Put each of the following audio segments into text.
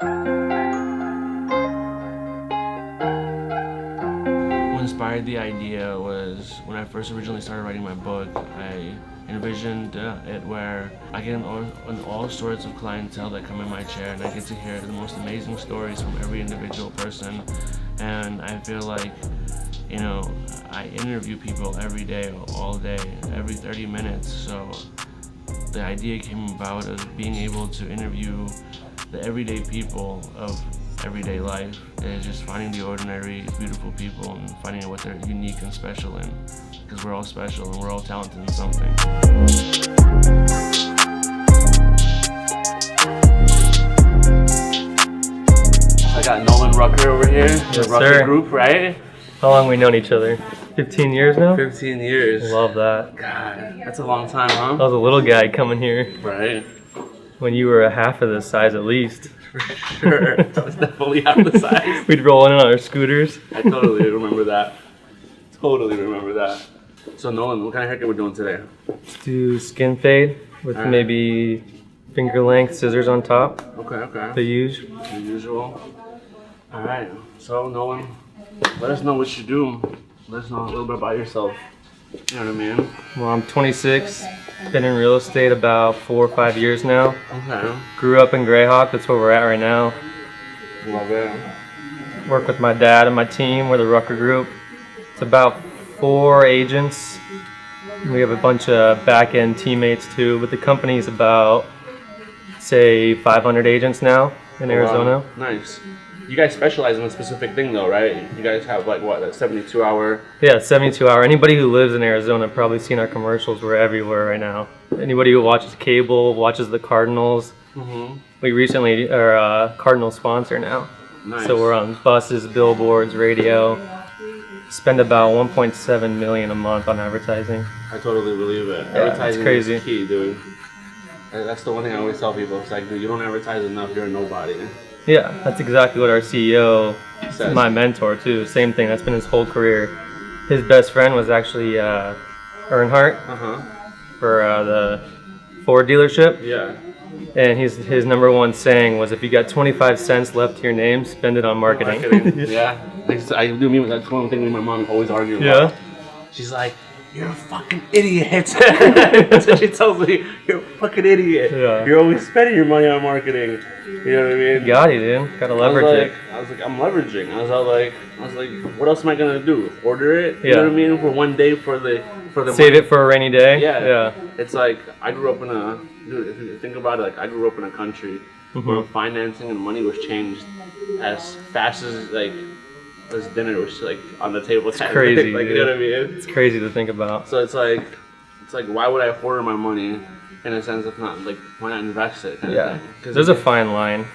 What inspired the idea was when I first originally started writing my book, I envisioned it where I get all sorts of clientele that come in my chair, and I get to hear the most amazing stories from every individual person. And I feel like, you know, I interview people every day, all day, every 30 minutes. So the idea came about of being able to interview the everyday people of everyday life, and just finding the ordinary, beautiful people and finding out what they're unique and special in, because we're all special and we're all talented in something. I got Nolan Rucker over here, the Rucker Group, right? How long have we known each other? 15 years now? 15 years. Love that. God, that's a long time, huh? I was a little guy coming here. Right. When you were a half of this size at least. For sure. That was definitely half the size. We'd roll in on our scooters. I totally remember that. Totally remember that. So Nolan, what kind of haircut we're doing today? Let's do skin fade with maybe finger length scissors on top. Okay. The usual. The usual. All right. So Nolan, let us know what you do. Let us know a little bit about yourself. You know what I mean? Well, I'm 26. Been in real estate about 4 or 5 years now. Okay. Grew up in Greyhawk. That's where we're at right now. Love it. Work with my dad and my team. We're the Rucker Group. It's about 4 agents. We have a bunch of back-end teammates too, but the company's about, say, 500 agents now in Arizona. Wow. Nice. You guys specialize in a specific thing though, right? You guys have like what, a 72-hour? Yeah, 72-hour. Anybody who lives in Arizona probably seen our commercials. We're everywhere right now. Anybody who watches cable, watches the Cardinals. Mm-hmm. We recently are a Cardinal sponsor now. Nice. So we're on buses, billboards, radio. Spend about 1.7 million a month on advertising. I totally believe it. Yeah, Advertising it's crazy. is key, dude. That's the one thing I always tell people. It's like, dude, you don't advertise enough, you're a nobody. Yeah, that's exactly what our CEO, Says. my mentor too, same thing. That's been his whole career. His best friend was actually Earnhardt for the Ford dealership. Yeah. And his number one saying was, if you got 25 cents left to your name, spend it on marketing. Yeah. I do mean that's one thing me and my mom always argue about. Yeah. She's like, you're a fucking idiot. That's what she tells me. You're a fucking idiot. Yeah. You're always spending your money on marketing. You know what I mean? Got it, dude. Gotta leverage it. I was like, I'm leveraging. I was like, what else am I gonna do? Order it? You Yeah. know what I mean? For one day for the Save it for a rainy day. Yeah. It's like I grew up in dude, if you think about it, like I grew up in a country where financing and money was changed as fast as dinner was like on the table. It's crazy. Like, you know what I mean? It's crazy to think about. So it's like why would I hoard my money in a sense if not like why not invest it? Yeah. There's a fine line.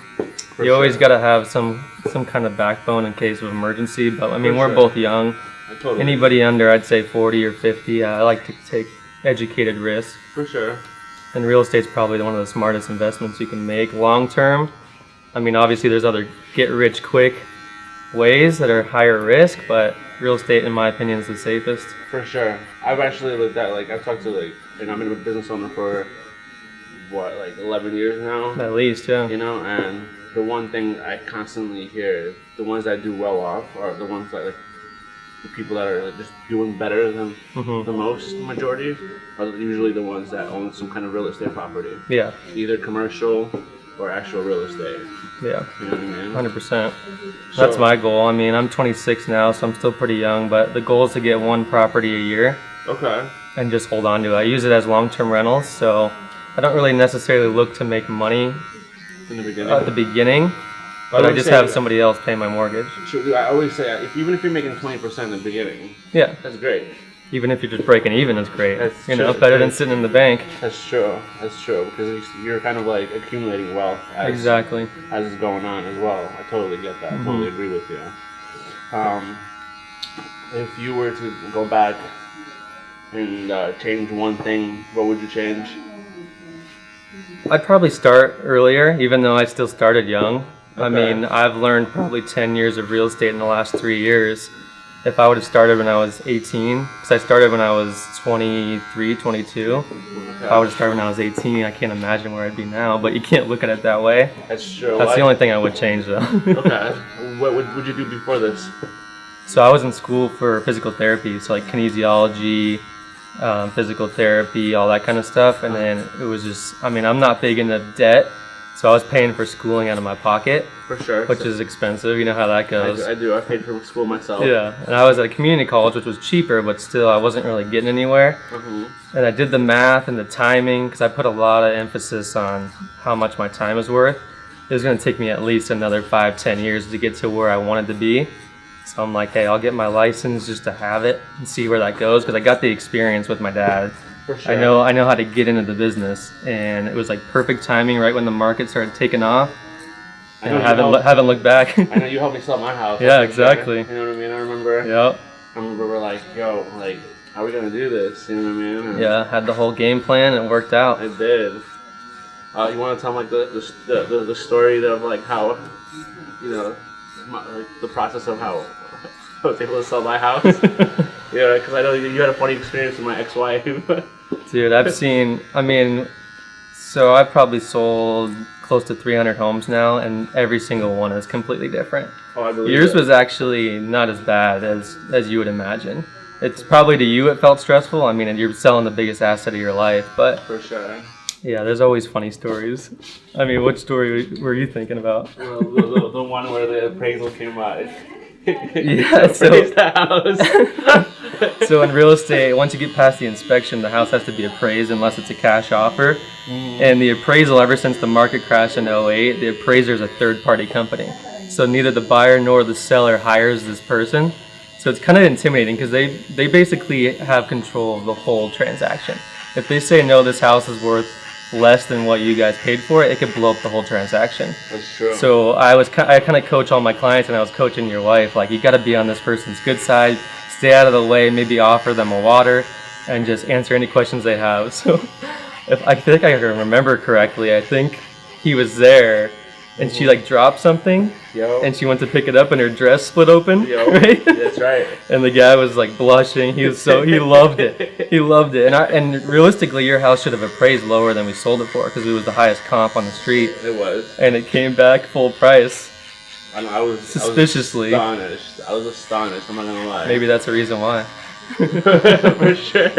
You always gotta have some kind of backbone in case of emergency. But I mean, we're both young. Totally. Anybody under, I'd say 40 or 50. I like to take educated risks. For sure. And real estate's probably one of the smartest investments you can make long term. I mean, obviously there's other get rich quick ways that are higher risk, but real estate, in my opinion, is the safest. For sure. I've actually looked at I've talked to and I've been a business owner for 11 years now. At least, yeah. You know, and the one thing I constantly hear, the ones that do well off are the ones that the people that are just doing better than the most majority are usually the ones that own some kind of real estate property. Yeah. Either commercial or actual real estate. Yeah. You know what I mean? 100%. That's my goal. I mean, I'm 26 now, so I'm still pretty young, but the goal is to get 1 property a year. Okay. And just hold on to it. I use it as long-term rentals, so I don't really necessarily look to make money in the beginning. At the beginning. But I just have somebody else pay my mortgage. I always say, even if you're making 20% in the beginning, yeah, that's great. Even if you're just breaking even, it's great. That's better than sitting in the bank. That's true, because you're kind of accumulating wealth as it's going on as well. I totally get that. I totally agree with you. If you were to go back and change one thing, what would you change? I'd probably start earlier, even though I still started young. Okay. I mean, I've learned probably 10 years of real estate in the last 3 years. if I would have started when I was 18, because I started when I was 23, 22. If I would have started when I was 18, I can't imagine where I'd be now, but you can't look at it that way. That's true. That's the only thing I would change, though. Okay. What would you do before this? So I was in school for physical therapy, so like kinesiology, physical therapy, all that kind of stuff. And then it was just, I mean, I'm not big into debt, so I was paying for schooling out of my pocket. For sure. Which is expensive, you know how that goes. I do. I paid for school myself. Yeah, and I was at a community college, which was cheaper, but still I wasn't really getting anywhere. And I did the math and the timing, because I put a lot of emphasis on how much my time is worth. It was going to take me at least another 5-10 years to get to where I wanted to be. So I'm like, hey, I'll get my license just to have it and see where that goes, because I got the experience with my dad. For sure. I know how to get into the business, and it was like perfect timing right when the market started taking off. And I haven't looked back. I know you helped me sell my house. Yeah, exactly. You know what I mean? I remember. Yep. I remember we're like, yo, like, how are we gonna do this? You know what I mean? And yeah, had the whole game plan and it worked out. I did. You want to tell like the story of like how, you know, like the process of how I was able to sell my house? Yeah, because I know you had a funny experience with my ex-wife. Dude, so I've probably sold close to 300 homes now, and every single one is completely different. Oh, I believe Yours that. was actually not as bad as you would imagine. It's probably to you it felt stressful. I mean, you're selling the biggest asset of your life, but For sure. yeah, there's always funny stories. I mean, what story were you thinking about? Well, the one where the appraisal came by. Yeah, so in real estate, once you get past the inspection, the house has to be appraised unless it's a cash offer. And the appraisal, ever since the market crashed in '08, the appraiser is a third-party company. So neither the buyer nor the seller hires this person. So it's kind of intimidating because they basically have control of the whole transaction. If they say, no, this house is worth less than what you guys paid for it, it could blow up the whole transaction. That's true. So I kind of coach all my clients, and I was coaching your wife, like, you got to be on this person's good side, stay out of the way, maybe offer them a water, and just answer any questions they have. So if I think I can remember correctly, I think he was there, and she like dropped something, and she went to pick it up, and her dress split open. Right? That's right. And the guy was like blushing. He loved it. He loved it. And realistically, your house should have appraised lower than we sold it for, because it was the highest comp on the street. It was. And it came back full price. I was suspiciously astonished. I was astonished. I'm not gonna lie. Maybe that's the reason why. For sure.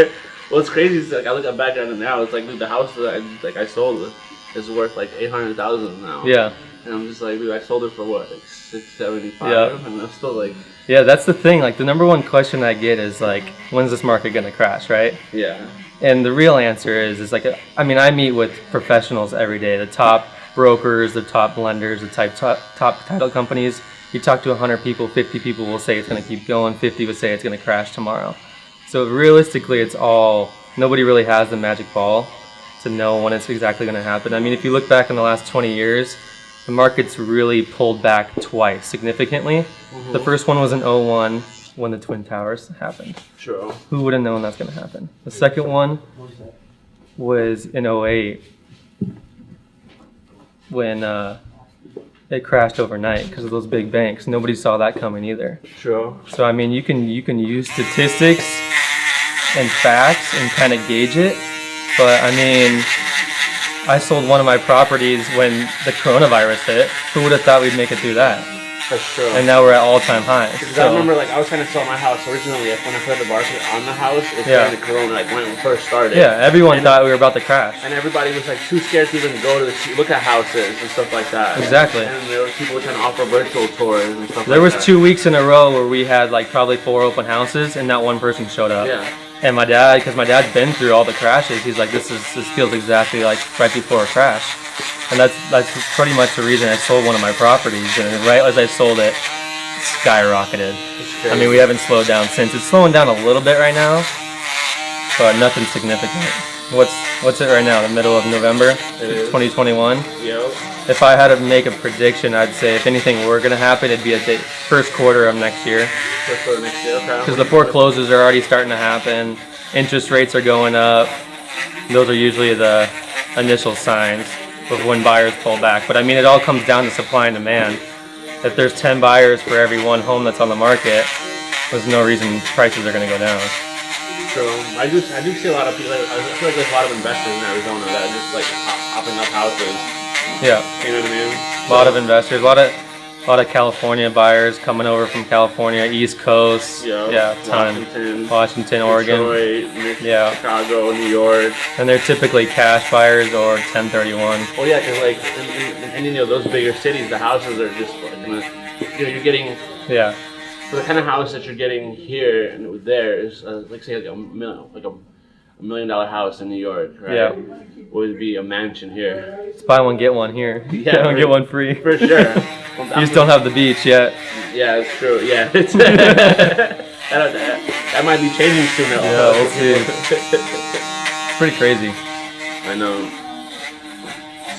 What's crazy is like I look back at it now. It's like, dude, the house that I sold is worth like $800,000 now. Yeah. And I'm just like, dude, I sold it for what, like $675? Yeah. And I'm still like. Yeah, that's the thing. Like, the number one question I get is like, when's this market gonna crash, right? Yeah. And the real answer is like, I mean, I meet with professionals every day, the top brokers, the top lenders, the top title companies. You talk to 100 people, 50 people will say it's gonna keep going, 50 would say it's gonna crash tomorrow. So realistically, nobody really has the magic ball to know when it's exactly gonna happen. I mean, if you look back in the last 20 years, the market's really pulled back twice significantly. The first one was in '01 when the Twin Towers happened. True. Who would have known that's going to happen? The second one was in '08 when it crashed overnight because of those big banks. Nobody saw that coming either. True. So I mean, you can use statistics and facts and kind of gauge it, but I mean, I sold one of my properties when the coronavirus hit. Who would have thought we'd make it through that? That's true. And now we're at all-time highs. Because I remember, like, I was trying to sell my house originally. When I put the market on the house, it was during the corona, like when it first started. Yeah, everyone thought we were about to crash. And everybody was like too scared to even go to look at houses and stuff like that. Exactly. And there were people trying to offer virtual tours and stuff. There was 2 weeks in a row where we had like probably 4 open houses, and not one person showed up. Yeah. And my dad, because my dad's been through all the crashes, he's like, this feels exactly like right before a crash. And that's pretty much the reason I sold one of my properties. And right as I sold it, skyrocketed. I mean, we haven't slowed down since. It's slowing down a little bit right now, but nothing significant. What's it right now? The middle of November, 2021. Yep. If I had to make a prediction, I'd say if anything were going to happen, it'd be at the first quarter of next year. First quarter next year, okay. Because the foreclosures are already starting to happen. Interest rates are going up. Those are usually the initial signs of when buyers pull back. But I mean, it all comes down to supply and demand. If there's 10 buyers for every 1 home that's on the market, there's no reason prices are going to go down. So I do see a lot of people. I feel like there's a lot of investors in Arizona that are just like popping up houses. Yeah. You know what I mean? A lot of investors, a lot of California buyers coming over from California, East Coast. Yeah, ton. Washington, Oregon. Detroit, yeah. Chicago, New York. And they're typically cash buyers or 1031. Well, yeah, because like in you know those bigger cities, the houses are just you're getting for the kind of house that you're getting here and there is like say like a $1 million house in New York, right? Yeah. Would be a mansion here. Let's buy one, get one here. Yeah, don't get one free. For sure. You just don't have the beach yet. Yeah, it's true. Yeah, it's that might be changing soon. Yeah, we'll see. It's pretty crazy. I know.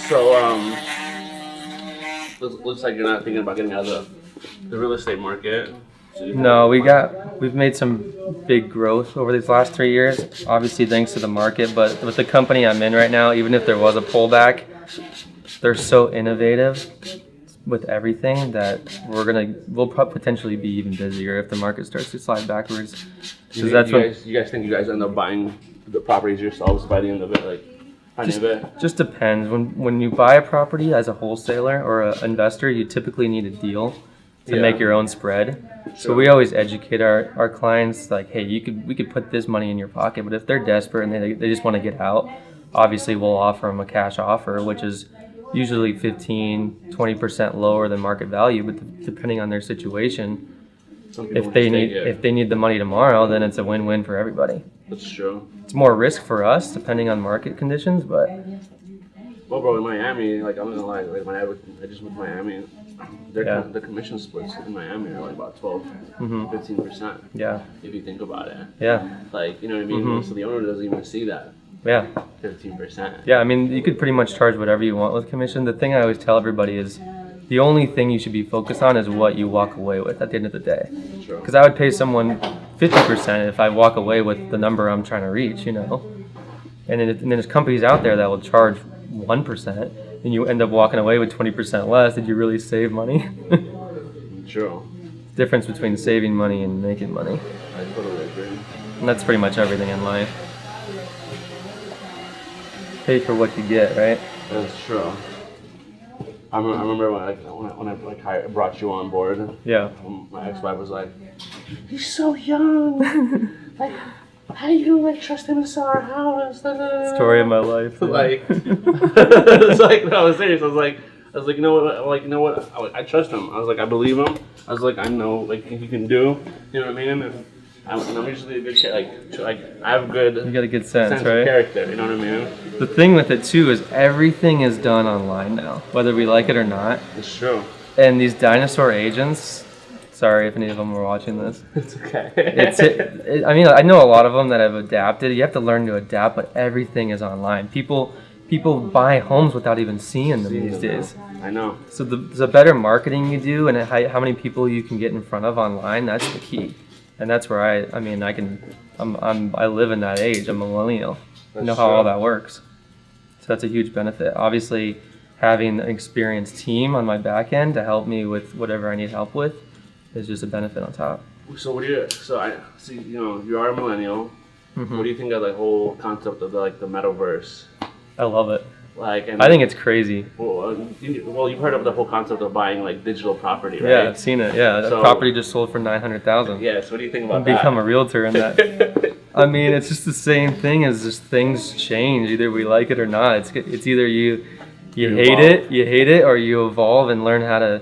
So looks like you're not thinking about getting out of the real estate market. No, we've made some big growth over these last 3 years, obviously thanks to the market, but with the company I'm in right now, even if there was a pullback, they're so innovative with everything that we'll potentially be even busier if the market starts to slide backwards. You guys think you guys end up buying the properties yourselves by the end of it, like just depends. When you buy a property as a wholesaler or an investor, you typically need a deal to make your own spread. So we always educate our clients like, hey, we could put this money in your pocket, but if they're desperate and they just want to get out, obviously we'll offer them a cash offer, which is usually 15-20% lower than market value, but depending on their situation, if they need the money tomorrow, then it's a win-win for everybody. That's true. It's more risk for us depending on market conditions, but well, bro, in Miami, like I'm gonna lie, like when I just moved to Miami, the commission splits in Miami are like about 15%. Yeah. If you think about it. Yeah. Like, you know what I mean? So the owner doesn't even see that. Yeah. 15%. Yeah, I mean, you could pretty much charge whatever you want with commission. The thing I always tell everybody is the only thing you should be focused on is what you walk away with at the end of the day. Sure. Because I would pay someone 50% if I walk away with the number I'm trying to reach, you know. And then there's companies out there that will charge 1%, and you end up walking away with 20% less. Did you really save money? True. Difference between saving money and making money. I totally agree. And that's pretty much everything in life. Pay for what you get, right? That's true. I remember when I brought you on board. Yeah. My ex-wife was like, "He's so young. Like, how are you gonna trust him to sell our house?" Story of my life. Yeah. Like, it's like, no, I was serious. I was like, you know what? I trust him. I was like, I believe him. I was like, I know, like, he can do. You know what I mean? And I'm usually a good kid. Like I have good. You got a good sense, right? Of character. You know what I mean? The thing with it too is everything is done online now, whether we like it or not. It's true. And these dinosaur agents. Sorry if any of them were watching this. It's okay. I mean, I know a lot of them that have adapted. You have to learn to adapt, but everything is online. People buy homes without even seeing them these days. I know. So the better marketing you do and how many people you can get in front of online, that's the key. And that's where I live in that age. I'm a millennial. I know how all that works. So that's a huge benefit. Obviously, having an experienced team on my back end to help me with whatever I need help with is just a benefit on top. So I see, you know, you are a millennial. Mm-hmm. What do you think of the whole concept of the metaverse? I love it. I think it's crazy. Well, you've heard of the whole concept of buying like digital property, right? Yeah, I've seen it. Yeah, that property just sold for $900,000. Yeah. So what do you think about that? Become a realtor in that. I mean, it's just the same thing as just things change. Either we like it or not. It's either you hate it, or you evolve and learn how to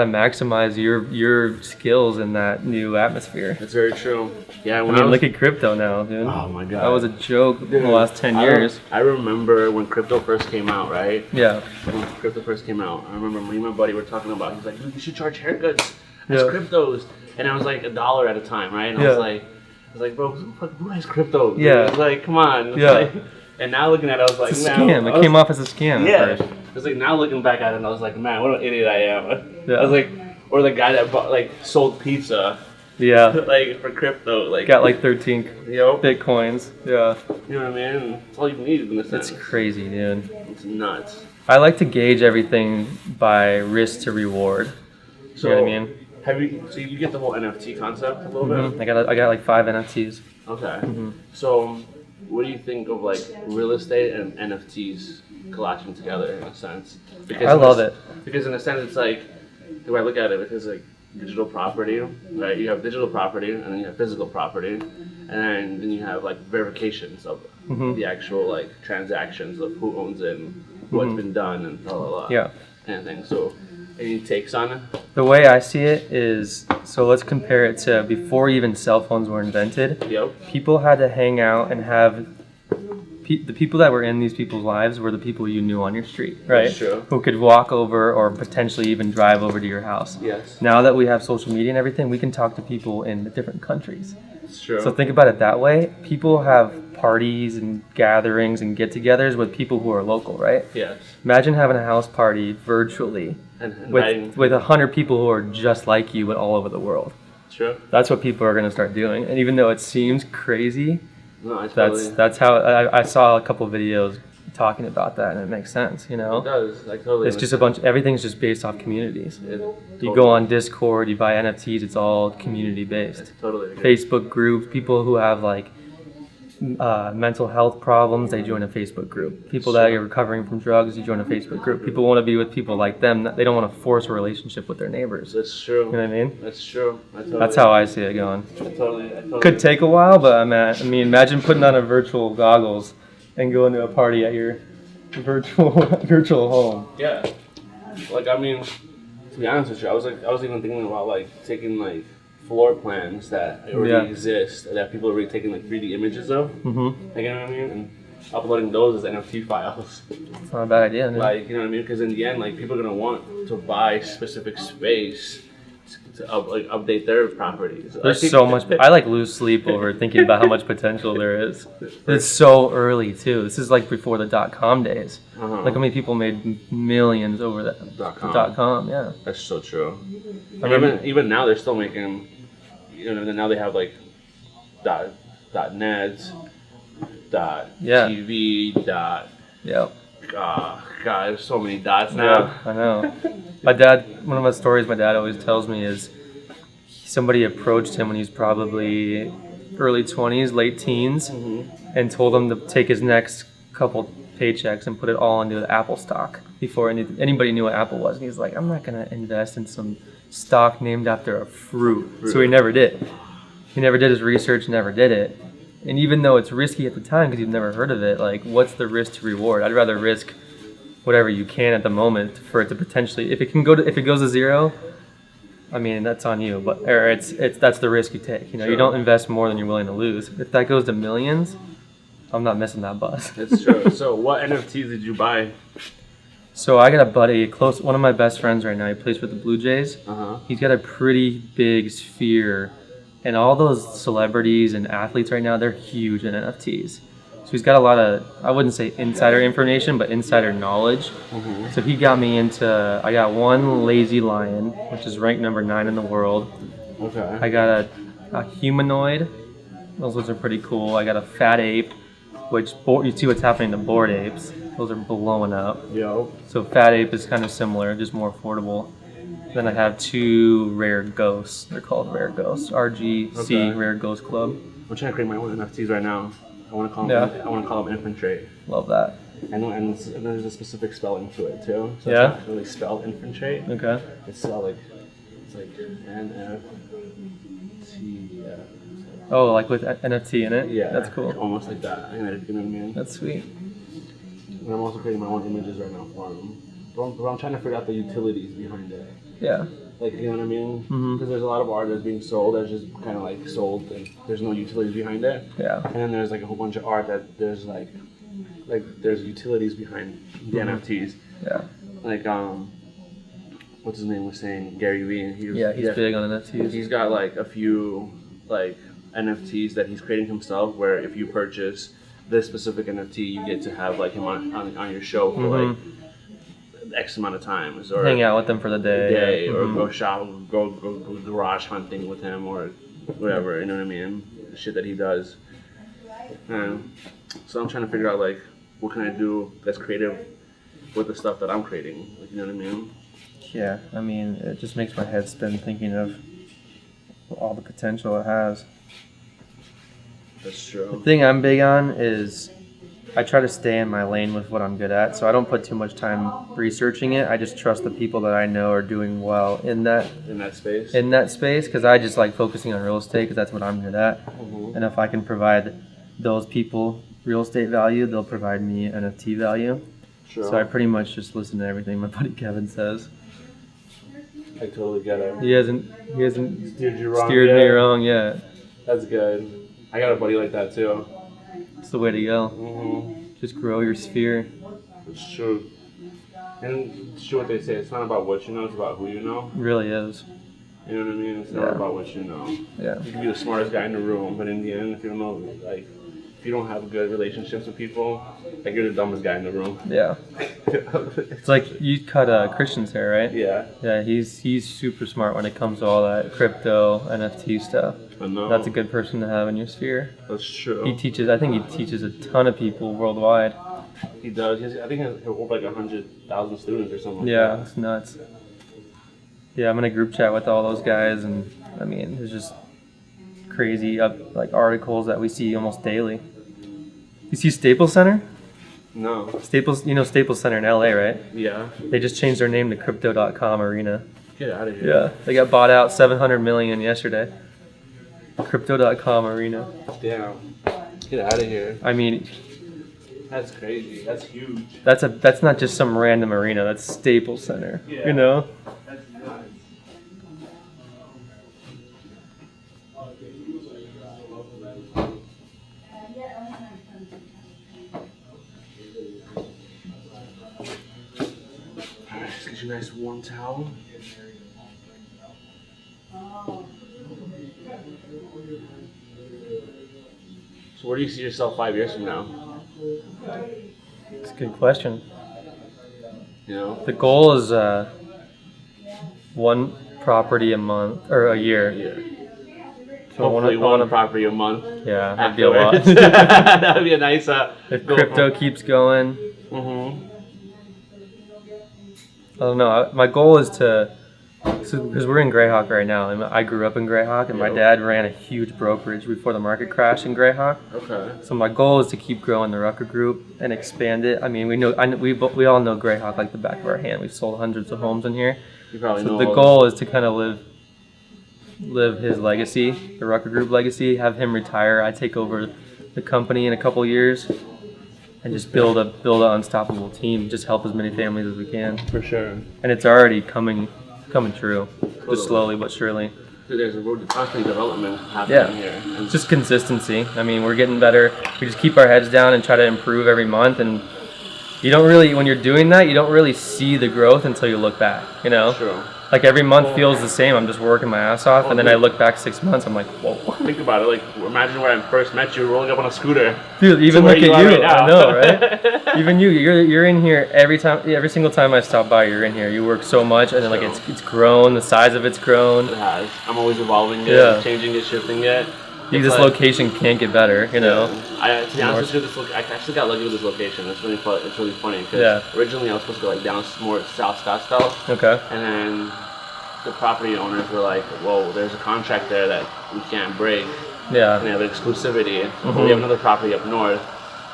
maximize your skills in that new atmosphere. That's very true. Yeah, look at crypto now, dude. Oh my god, that was a joke in the last 10 years. I remember when crypto first came out, right? Yeah. When crypto first came out, I remember me and my buddy were talking about. He's like, "Dude, you should charge haircuts as cryptos," and I was like $1 at a time, right? And I was like, bro, who has crypto? Yeah. I was like, come on. Yeah. Like, and now looking at it, I was like, it's a scam. It came off as a scam. Yeah. At first. It was like now looking back at it, and I was like, man, what an idiot I am. Yeah. I was like, or the guy that sold pizza. Yeah. Like for crypto, like got like 13 bitcoins. Yeah. You know what I mean? That's all you need in a sense. It's crazy, dude. It's nuts. I like to gauge everything by risk to reward. So, you know what I mean? So you get the whole NFT concept a little bit? I got like 5 NFTs. Okay. So, what do you think of like real estate and NFTs collapsing together in a sense? Because I love it. Because in a sense, it's like the way I look at it, because like digital property, right? You have digital property, and then you have physical property, and then you have like verifications of the actual like transactions of who owns it, and what's been done, and blah blah blah. Yeah. Kind of thing. So, any takes on it? The way I see it is, so let's compare it to before even cell phones were invented. Yep. People had to hang out and have the people that were in these people's lives were the people you knew on your street, right? That's true. Who could walk over or potentially even drive over to your house. Yes. Now that we have social media and everything, we can talk to people in different countries. It's true. So think about it that way. People have parties and gatherings and get-togethers with people who are local, right? Yes. Imagine having a house party virtually And with 100 people who are just like you but all over the world. True. That's what people are going to start doing. And even though it seems crazy, No, I totally. that's how I saw a couple videos talking about that, and it makes sense, you know? It does. Like totally. It's just a bunch. Everything's just based off communities. Totally. You go on Discord, you buy NFTs. It's all community based. Totally. Facebook groups. People who have like mental health problems, they join a Facebook group. People that are recovering from drugs, you join a Facebook group. People want to be with people like them. They don't want to force a relationship with their neighbors. That's true. You know what I mean? That's true. That's how I see it going. I totally. Could take a while, but I mean, imagine putting on a virtual goggles and going to a party at your virtual home. Yeah. Like I mean, to be honest with you, I was even thinking about like taking like floor plans that already exist that people are already taking like 3D images of. Mm-hmm. Like, you know what I mean? And uploading those as NFT files. It's not a bad idea. Like, you know what I mean? Because in the end, like people are gonna want to buy specific space to update their properties. There's so much. I like lose sleep over thinking about how much potential there is. It's so early too. This is like before the .com days. Like how many people made millions over that .com. Yeah. That's so true. Even now they're still making. You know, now they have like .net, .tv, Yeah. God, there's so many dots now. Yeah, I know. My dad, one of my stories my dad always tells me is somebody approached him when he was probably early 20s, late teens, and told him to take his next couple paychecks and put it all into the Apple stock before anybody knew what Apple was. And he's like, I'm not going to invest in some stock named after a fruit. So he never did. He never did his research, never did it. And even though it's risky at the time because you've never heard of it, like what's the risk to reward? I'd rather risk whatever you can at the moment for it to potentially, if it goes to zero, I mean that's on you. But that's the risk you take. You know, you don't invest more than you're willing to lose. If that goes to millions, I'm not missing that bus. That's true. So what NFTs did you buy? So I got a buddy, one of my best friends right now. He plays with the Blue Jays. He's got a pretty big sphere, and all those celebrities and athletes right now, they're huge in NFTs. So he's got a lot of, I wouldn't say insider information, but insider knowledge. So he got me into, I got one lazy lion, which is ranked number 9 in the world. Okay. I got a humanoid. Those ones are pretty cool. I got a fat ape, which you see what's happening to bored apes. Those are blowing up. Yo. So fat ape is kind of similar, just more affordable. Then I have 2 rare ghosts. They're called rare ghosts. RGC Rare Ghost Club. I'm trying to create my own NFTs right now. I want to call them infantry. Love that. And there's a specific spelling to it too. So Yeah? it's not really spelled infantry. Okay. It's spelled it's like NFT. Oh, like with NFT in it? Yeah. That's cool. Almost like that. You know what I mean? That's sweet. And I'm also creating my own images right now for them. But I'm trying to figure out the utilities behind it. Yeah. Like, you know what I mean? Because there's a lot of art that's being sold that's just kind of like sold and there's no utilities behind it. Yeah. And then there's like a whole bunch of art that there's like there's utilities behind the NFTs. Yeah. Like what's his name was saying, Gary Vee. He's big on NFTs. He's got like a few like NFTs that he's creating himself where if you purchase this specific NFT you get to have like him on your show for like X amount of times, or hang out with them for the day, or go shop, go garage hunting with him, or whatever. You know what I mean? The shit that he does. So I'm trying to figure out like what can I do that's creative with the stuff that I'm creating. Like, you know what I mean? Yeah, I mean, it just makes my head spin thinking of all the potential it has. That's true. The thing I'm big on is I try to stay in my lane with what I'm good at, so I don't put too much time researching it. I just trust the people that I know are doing well in that space. Because I just like focusing on real estate because that's what I'm good at. Mm-hmm. And if I can provide those people real estate value, they'll provide me NFT value. Sure. So I pretty much just listen to everything my buddy Kevin says. I totally get it. He hasn't Steered you wrong. steered me wrong yet. That's good. I got a buddy like that too. It's the way to go. Mm-hmm. Just grow your sphere. It's true. And it's true what they say. It's not about what you know. It's about who you know. It really is. You know what I mean? It's not about what you know. Yeah. You can be the smartest guy in the room, but in the end, if you don't know, like, if you don't have good relationships with people, like, you're the dumbest guy in the room. Yeah. It's like you cut Christian's hair, right? Yeah. Yeah, he's super smart when it comes to all that crypto, NFT stuff. I know. That's a good person to have in your sphere. That's true. I think he teaches a ton of people worldwide. He does. I think he has over like 100,000 students or something like Yeah, that. it's nuts. Yeah, I'm in a group chat with all those guys, and I mean, there's just crazy like articles that we see almost daily. You see Staples Center? No. Staples Center in LA, right? Yeah. They just changed their name to Crypto.com Arena. Get out of here. Yeah, they got bought out $700 million yesterday. Crypto.com Arena. Damn. Get out of here. I mean, That's crazy. That's huge. that's not just some random arena. That's Staples Center. Yeah. You know? That's nuts. Alright, just get you a nice warm towel. So where do you see yourself 5 years from now? It's a good question. You know? The goal is one property a month or a year. Yeah. So Hopefully one property a month. Yeah, that'd be a lot. That would be a nice If crypto keeps going, Mm-hmm. I don't know. My goal is to, because we're in Greyhawk right now, and I grew up in Greyhawk, and my dad ran a huge brokerage before the market crashed in Greyhawk. Okay. So my goal is to keep growing the Rucker Group and expand it. I mean, we all know Greyhawk like the back of our hand. We've sold hundreds of homes in here. You probably So know the all goal is to kind of live his legacy, the Rucker Group legacy. Have him retire. I take over the company in a couple years, and just build an unstoppable team. Just help as many families as we can. For sure. And it's already coming true, just slowly but surely. So there's a road to constant development happening here. And It's just consistency. I mean, we're getting better. We just keep our heads down and try to improve every month. And you don't really, when you're doing that, you don't really see the growth until you look back, you know? True. Like every month feels the same. I'm just working my ass off. And then I look back 6 months, I'm like, whoa. Think about it. Like, imagine when I first met you rolling up on a scooter. Dude, even where look at you are you. right now. I know, right? Even you're in here every single time I stop by, you're in here. You work so much, and then like it's grown. The size of it's grown. It has. I'm always evolving it, Yeah. changing it, shifting it. This location can't get better, you know. To be honest with you, I actually got lucky with this location. It's really fun. It's really funny because Yeah. originally I was supposed to go like down more South Scottsdale, Okay. and then the property owners were like, "Whoa, there's a contract there that we can't break, and Yeah. they have exclusivity. We have another property up north."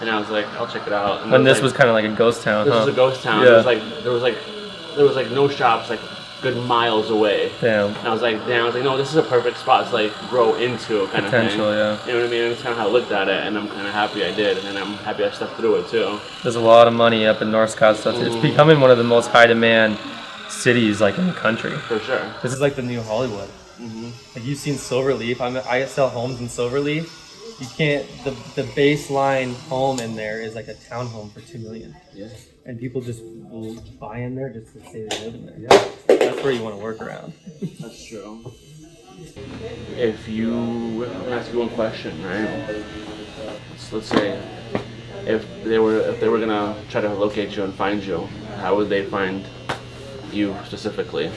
And I was like, "I'll check it out." And this was kind of like a ghost town, This huh? was a ghost town. Yeah. There was like no shops like good miles away. Damn. And I was like, no, this is a perfect spot to like grow into kind of thing. Potential, yeah. You know what I mean? And that's kind of how I looked at it, and I'm kind of happy I did, and I'm happy I stepped through it too. There's a lot of money up in North Scottsdale. It's becoming one of the most high demand cities like in the country. For sure. This is like the new Hollywood. Like you've seen Silverleaf. I sell homes in Silverleaf. You can't. The baseline home in there is like a townhome for $2 million. Yeah. And people just will buy in there just to say they live in there. Yeah. That's where you want to work around. That's true. If you, I'm gonna ask you one question, right? So let's say if they were gonna try to locate you and find you, how would they find you specifically?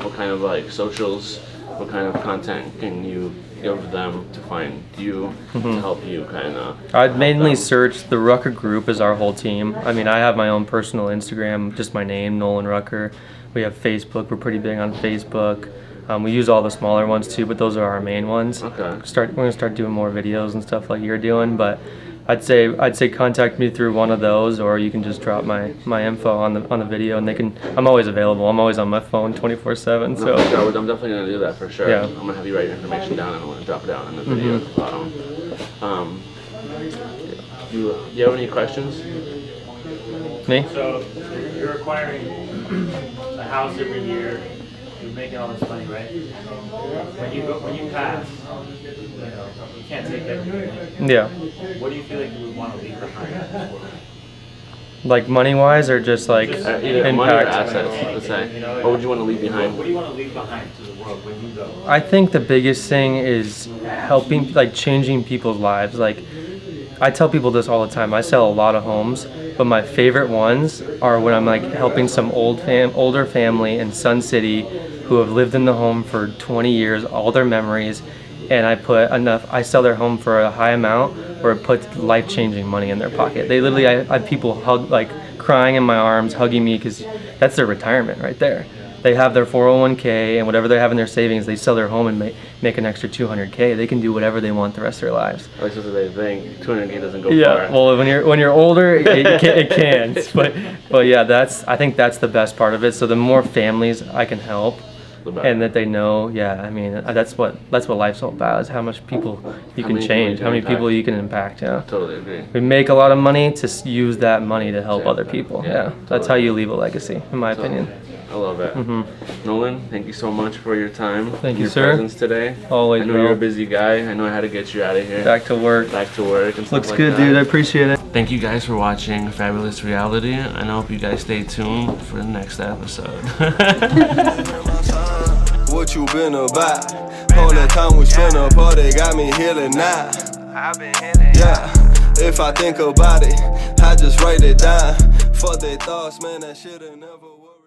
What kind of like socials? What kind of content can you give them to find you to help you kind of? I'd mainly search the Rucker Group as our whole team. I mean, I have my own personal Instagram, just my name, Nolan Rucker. We have Facebook. We're pretty big on Facebook. We use all the smaller ones too, but those are our main ones. Okay. We're gonna start doing more videos and stuff like you're doing, but I'd say contact me through one of those, or you can just drop my info on the video, and I'm always available. I'm always on my phone 24/7. So no, I'm definitely gonna do that for sure. Yeah. I'm gonna have you write your information down, and I'm gonna drop it down in the video. Do you have any questions? Me? So you're acquiring a house every year. You're making all this money, right? When you pass, you can't take everything. Yeah. What do you feel like you would want to leave behind in this world? Like money-wise, or just like Either money or impact? assets, let's say. What would you want to leave behind? What do you want to leave behind to the world when you go? I think the biggest thing is helping, like changing people's lives. Like I tell people this all the time. I sell a lot of homes, but my favorite ones are when I'm like helping some older family in Sun City who have lived in the home for 20 years, all their memories, and I sell their home for a high amount where it puts life-changing money in their pocket. They literally, I have people crying in my arms, hugging me, because that's their retirement right there. They have their 401k and whatever they have in their savings, they sell their home and make an extra 200k. They can do whatever they want the rest of their lives. At least that's what they think. 200k doesn't go Yeah, far. well, when you're older, it can. But yeah, I think that's the best part of it. So the more families I can help, The better. and that they know, yeah, I mean, that's what life's all about, is how much people you How can many change, people how many you can people you can impact. Yeah, Totally agree. we make a lot of money to use that money to help Yeah. other people. Yeah, Yeah, that's how you leave a legacy, in my opinion. I love it. Nolan, thank you so much for your time. Thank you, your sir. presence today. Always, I know bro. you're a busy guy. I know I had to get you out of here. Back to work. Back to work and stuff Looks like good, that. dude. I appreciate it. Thank you guys for watching Fabulous Reality, and I hope you guys stay tuned for the next episode. What you been about? All that time we spent apart, they got me healing now. Yeah, if I think about it, I just write it down. Fuck their thoughts, man, that shit'll never